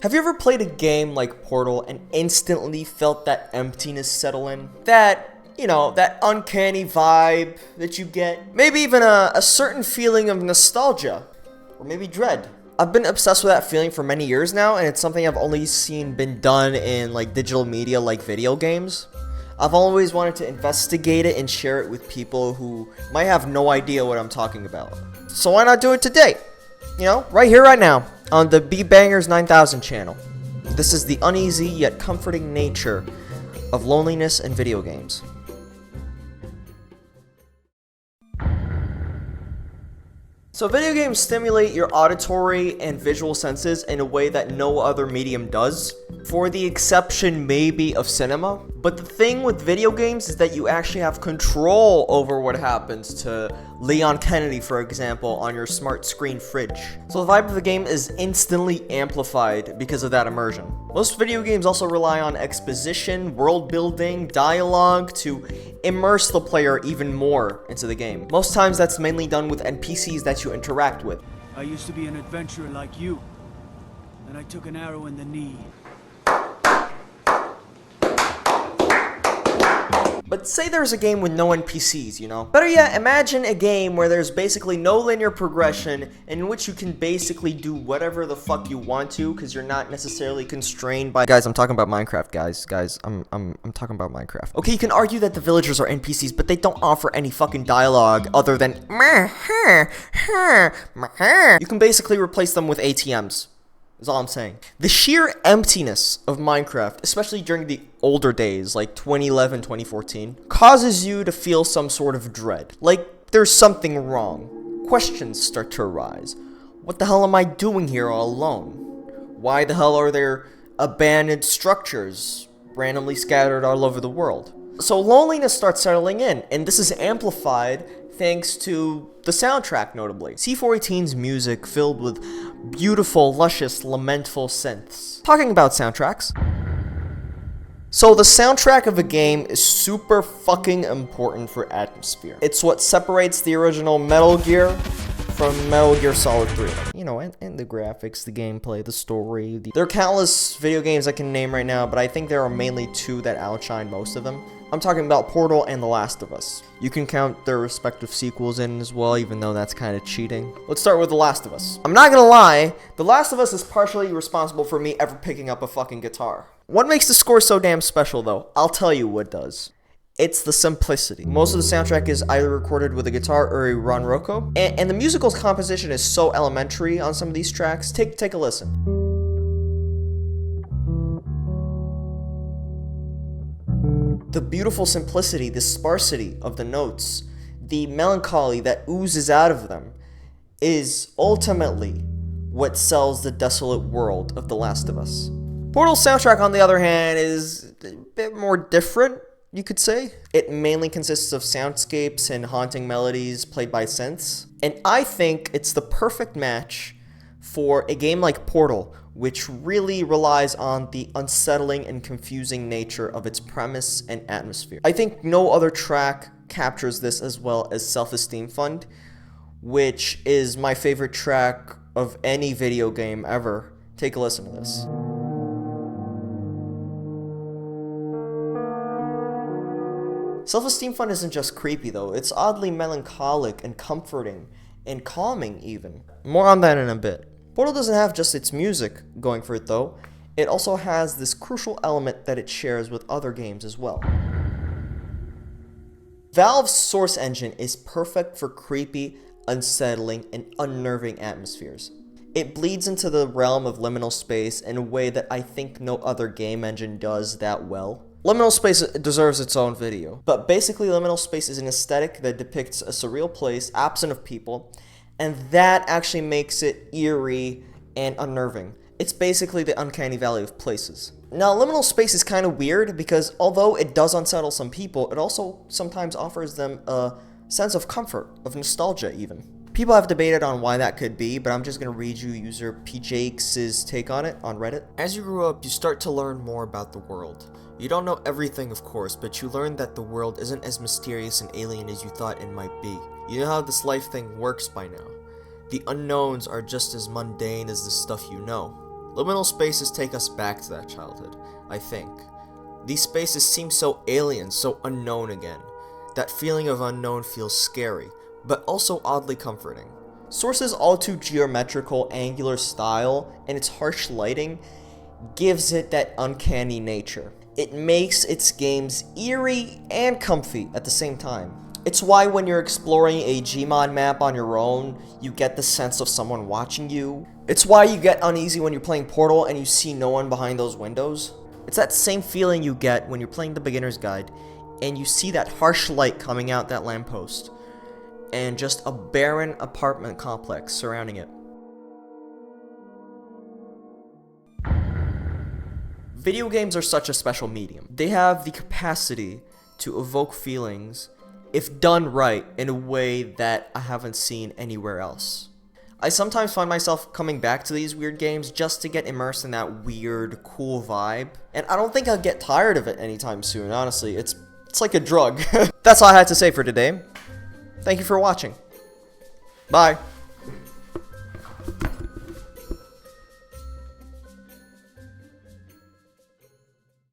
Have you ever played a game like Portal and instantly felt that emptiness settle in? That uncanny vibe that you get? Maybe even a certain feeling of nostalgia, or maybe dread. I've been obsessed with that feeling for many years now, and it's something I've only seen been done in like digital media like video games. I've always wanted to investigate it and share it with people who might have no idea what I'm talking about. So why not do it today? Right here, right now, on the B-Bangers 9000 channel. This is the uneasy yet comforting nature of loneliness in video games. So video games stimulate your auditory and visual senses in a way that no other medium does, for the exception maybe of cinema. But the thing with video games is that you actually have control over what happens to Leon Kennedy, for example, on your smart screen fridge. So the vibe of the game is instantly amplified because of that immersion. Most video games also rely on exposition, world building, dialogue to immerse the player even more into the game. Most times that's mainly done with NPCs that you interact with. I used to be an adventurer like you, and I took an arrow in the knee. But say there's a game with no NPCs, Better yet, imagine a game where there's basically no linear progression in which you can basically do whatever the fuck you want to because you're not necessarily constrained by... Guys, I'm talking about Minecraft, guys. I'm talking about Minecraft. Okay, you can argue that the villagers are NPCs, but they don't offer any fucking dialogue other than... You can basically replace them with ATMs. Is all I'm saying. The sheer emptiness of Minecraft, especially during the older days, like 2011, 2014, causes you to feel some sort of dread. Like, there's something wrong. Questions start to arise. What the hell am I doing here all alone? Why the hell are there abandoned structures randomly scattered all over the world? So loneliness starts settling in, and this is amplified thanks to the soundtrack, notably. C418's music filled with beautiful, luscious, lamentful synths. Talking about soundtracks. So the soundtrack of a game is super fucking important for atmosphere. It's what separates the original Metal Gear from Metal Gear Solid 3. And the graphics, the gameplay, the story. There are countless video games I can name right now, but I think there are mainly two that outshine most of them. I'm talking about Portal and The Last of Us. You can count their respective sequels in as well, even though that's kind of cheating. Let's start with The Last of Us. I'm not gonna lie, The Last of Us is partially responsible for me ever picking up a fucking guitar. What makes the score so damn special, though? I'll tell you what does. It's the simplicity. Most of the soundtrack is either recorded with a guitar or a Ron Rocco, and the musical composition is so elementary on some of these tracks. Take a listen. The beautiful simplicity, the sparsity of the notes, the melancholy that oozes out of them, is ultimately what sells the desolate world of The Last of Us. Portal's soundtrack, on the other hand, is a bit more different, you could say. It mainly consists of soundscapes and haunting melodies played by synths, and I think it's the perfect match for a game like Portal, which really relies on the unsettling and confusing nature of its premise and atmosphere. I think no other track captures this as well as Self-Esteem Fund, which is my favorite track of any video game ever. Take a listen to this. Self-Esteem Fund isn't just creepy though, it's oddly melancholic and comforting and calming even. More on that in a bit. Portal doesn't have just its music going for it though, it also has this crucial element that it shares with other games as well. Valve's Source Engine is perfect for creepy, unsettling, and unnerving atmospheres. It bleeds into the realm of liminal space in a way that I think no other game engine does that well. Liminal space deserves its own video, but basically liminal space is an aesthetic that depicts a surreal place absent of people, and that actually makes it eerie and unnerving. It's basically the uncanny valley of places. Now, liminal space is kind of weird because although it does unsettle some people, it also sometimes offers them a sense of comfort, of nostalgia even. People have debated on why that could be, but I'm just going to read you user PJakes' take on it on Reddit. As you grow up, you start to learn more about the world. You don't know everything, of course, but you learn that the world isn't as mysterious and alien as you thought it might be. You know how this life thing works by now. The unknowns are just as mundane as the stuff you know. Liminal spaces take us back to that childhood, I think. These spaces seem so alien, so unknown again. That feeling of unknown feels scary, but also oddly comforting. Source's all too geometrical, angular style and its harsh lighting gives it that uncanny nature. It makes its games eerie and comfy at the same time. It's why when you're exploring a Gmod map on your own, you get the sense of someone watching you. It's why you get uneasy when you're playing Portal and you see no one behind those windows. It's that same feeling you get when you're playing the beginner's guide and you see that harsh light coming out that lamppost and just a barren apartment complex surrounding it. Video games are such a special medium. They have the capacity to evoke feelings if done right in a way that I haven't seen anywhere else. I sometimes find myself coming back to these weird games just to get immersed in that weird, cool vibe. And I don't think I'll get tired of it anytime soon, honestly. It's like a drug. That's all I had to say for today. Thank you for watching. Bye.